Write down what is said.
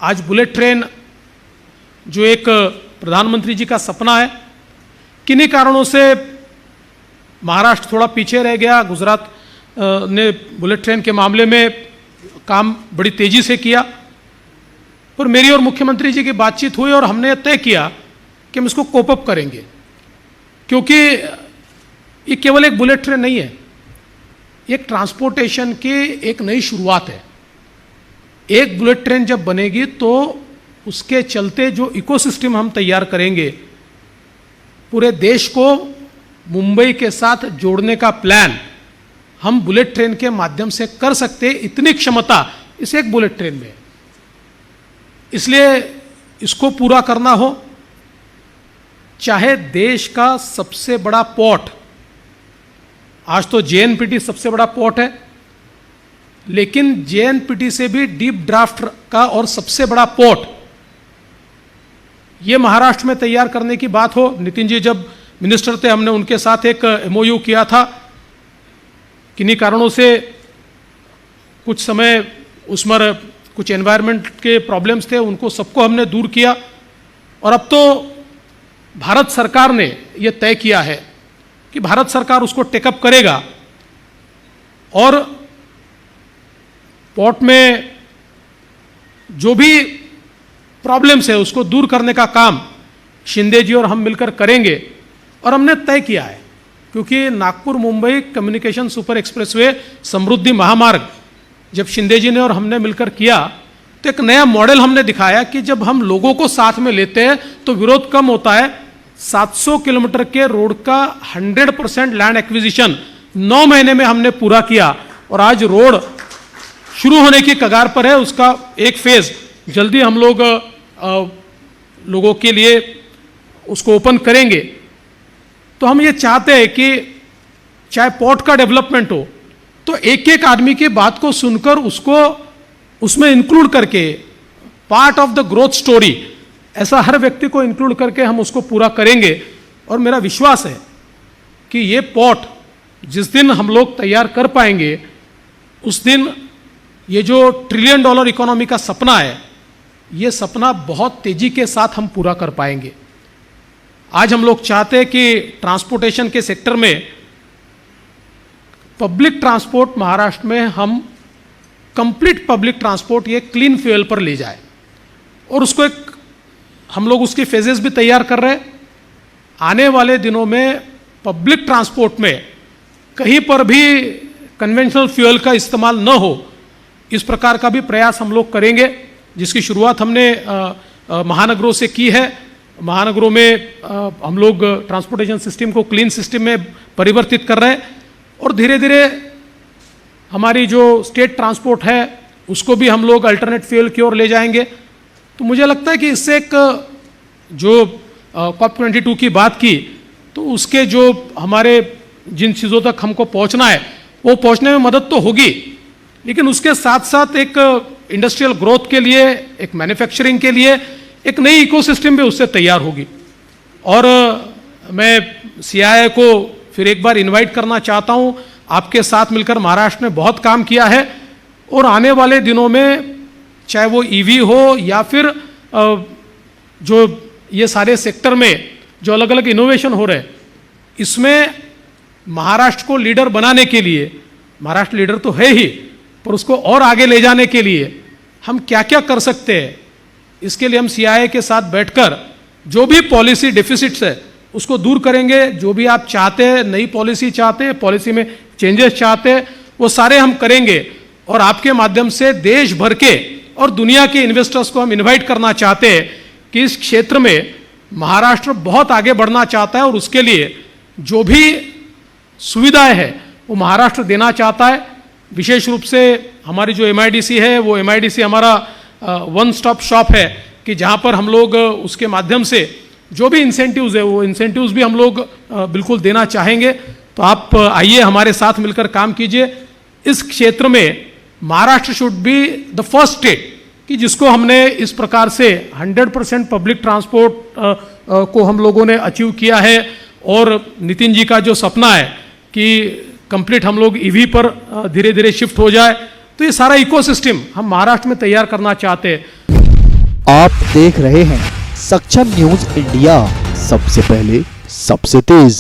आज bullet train जो एक प्रधानमंत्री जी का सपना है, किन्हीं कारणों से महाराष्ट्र थोड़ा पीछे रह गया। गुजरात ने बुलेट ट्रेन के मामले में काम बड़ी तेजी से किया, पर मेरी और मुख्यमंत्री जी की बातचीत हुई और हमने तय किया कि हम इसको कोप अप करेंगे, क्योंकि ये केवल एक बुलेट ट्रेन नहीं है, एक ट्रांसपोर्टेशन की एक नई शुरुआत है। एक बुलेट ट्रेन जब बनेगी तो उसके चलते जो इकोसिस्टम हम तैयार करेंगे, पूरे देश को मुंबई के साथ जोड़ने का प्लान हम बुलेट ट्रेन के माध्यम से कर सकते, इतनी क्षमता इस एक बुलेट ट्रेन में। इसलिए इसको पूरा करना हो, चाहे देश का सबसे बड़ा पोर्ट, आज तो जेएनपीटी सबसे बड़ा पोर्ट है, लेकिन जेएनपीटी से भी डीप ड्राफ्ट का और सबसे बड़ा पोर्ट ये महाराष्ट्र में तैयार करने की बात हो। नितिन जी जब मिनिस्टर थे, हमने उनके साथ एक एमओयू किया था। किन्हीं कारणों से कुछ समय उसमें कुछ एनवायरनमेंट के प्रॉब्लम्स थे, उनको सबको हमने दूर किया, और अब तो भारत सरकार ने ये तय किया है कि भारत सरकार उसको टेकअप करेगा और पोर्ट में जो भी प्रॉब्लम्स है उसको दूर करने का काम शिंदे जी और हम मिलकर करेंगे। और हमने तय किया है, क्योंकि Nagpur Mumbai communication super expressway Samruddhi Mahamarg जब शिंदे जी ने और हमने मिलकर किया तो एक नया मॉडल हमने दिखाया कि जब हम लोगों को साथ में लेते हैं तो विरोध कम होता है। 700 किलोमीटर के रोड का 100% लैंड एक्विजिशन 9 महीने में हमने पूरा किया, और आज रोड शुरू होने की कगार पर है। उसका एक फेज जल्दी हम लोग लोगों के लिए उसको ओपन करेंगे। तो हम ये चाहते हैं कि चाहे पोर्ट का डेवलपमेंट हो तो एक एक आदमी की बात को सुनकर उसको उसमें इंक्लूड करके, part of the growth story, ऐसा हर व्यक्ति को इंक्लूड करके हम उसको पूरा करेंगे। और मेरा विश्वास है कि ये पोर्ट जिस दिन हम लोग तैयार कर पाएंगे, उस दिन ये जो $1 ट्रिलियन इकोनॉमी का सपना है, ये सपना बहुत तेजी के साथ हम पूरा कर पाएंगे। आज हम लोग चाहते हैं कि ट्रांसपोर्टेशन के सेक्टर में पब्लिक ट्रांसपोर्ट महाराष्ट्र में हम कंप्लीट पब्लिक ट्रांसपोर्ट ये क्लीन फ्यूल पर ले जाए, और उसको एक हम लोग उसकी फेजेस भी तैयार कर रहे हैं। आने वाले दिनों में पब्लिक ट्रांसपोर्ट में कहीं पर भी कन्वेंशनल फ्यूल का इस्तेमाल न हो, इस प्रकार का भी प्रयास हम लोग करेंगे, जिसकी शुरुआत हमने महानगरों से की है। महानगरों में हम लोग ट्रांसपोर्टेशन सिस्टम को क्लीन सिस्टम में परिवर्तित कर रहे हैं और धीरे धीरे हमारी जो स्टेट ट्रांसपोर्ट है उसको भी हम लोग अल्टरनेट फ्यूल की ओर ले जाएंगे। तो मुझे लगता है कि इससे एक जो COP22 की बात की तो उसके जो हमारे जिन चीज़ों तक हमको पहुंचना है वो पहुंचने में मदद तो होगी, लेकिन उसके साथ साथ एक इंडस्ट्रियल ग्रोथ के लिए, एक मैन्युफैक्चरिंग के लिए एक नई इकोसिस्टम भी उससे तैयार होगी। और मैं CII को फिर एक बार इनवाइट करना चाहता हूं। आपके साथ मिलकर महाराष्ट्र ने बहुत काम किया है और आने वाले दिनों में चाहे वो EV हो या फिर जो ये सारे सेक्टर में जो अलग अलग इनोवेशन हो रहे हैं, इसमें महाराष्ट्र को लीडर बनाने के लिए, महाराष्ट्र लीडर तो है ही, पर उसको और आगे ले जाने के लिए हम क्या क्या कर सकते हैं, इसके लिए हम CII के साथ बैठकर जो भी पॉलिसी डेफिसिट्स है उसको दूर करेंगे। जो भी आप चाहते हैं, नई पॉलिसी चाहते हैं, पॉलिसी में चेंजेस चाहते हैं, वो सारे हम करेंगे। और आपके माध्यम से देश भर के और दुनिया के इन्वेस्टर्स को हम इनवाइट करना चाहते हैं कि इस क्षेत्र में महाराष्ट्र बहुत आगे बढ़ना चाहता है और उसके लिए जो भी सुविधाएं हैं वो महाराष्ट्र देना चाहता है। विशेष रूप से हमारी जो MIDC है वो MIDC हमारा वन स्टॉप शॉप है कि जहाँ पर हम लोग उसके माध्यम से जो भी इंसेंटिव्स है वो इंसेंटिव्स भी हम लोग बिल्कुल देना चाहेंगे। तो आप आइए, हमारे साथ मिलकर काम कीजिए। इस क्षेत्र में Maharashtra should be the first state कि जिसको हमने इस प्रकार से 100% पब्लिक ट्रांसपोर्ट को हम लोगों ने अचीव किया है। और नितिन जी का जो सपना है कि कंप्लीट हम लोग EV पर धीरे धीरे शिफ्ट हो जाए, तो ये सारा इकोसिस्टम हम महाराष्ट्र में तैयार करना चाहते हैं। आप देख रहे हैं सक्षम न्यूज इंडिया, सबसे पहले सबसे तेज।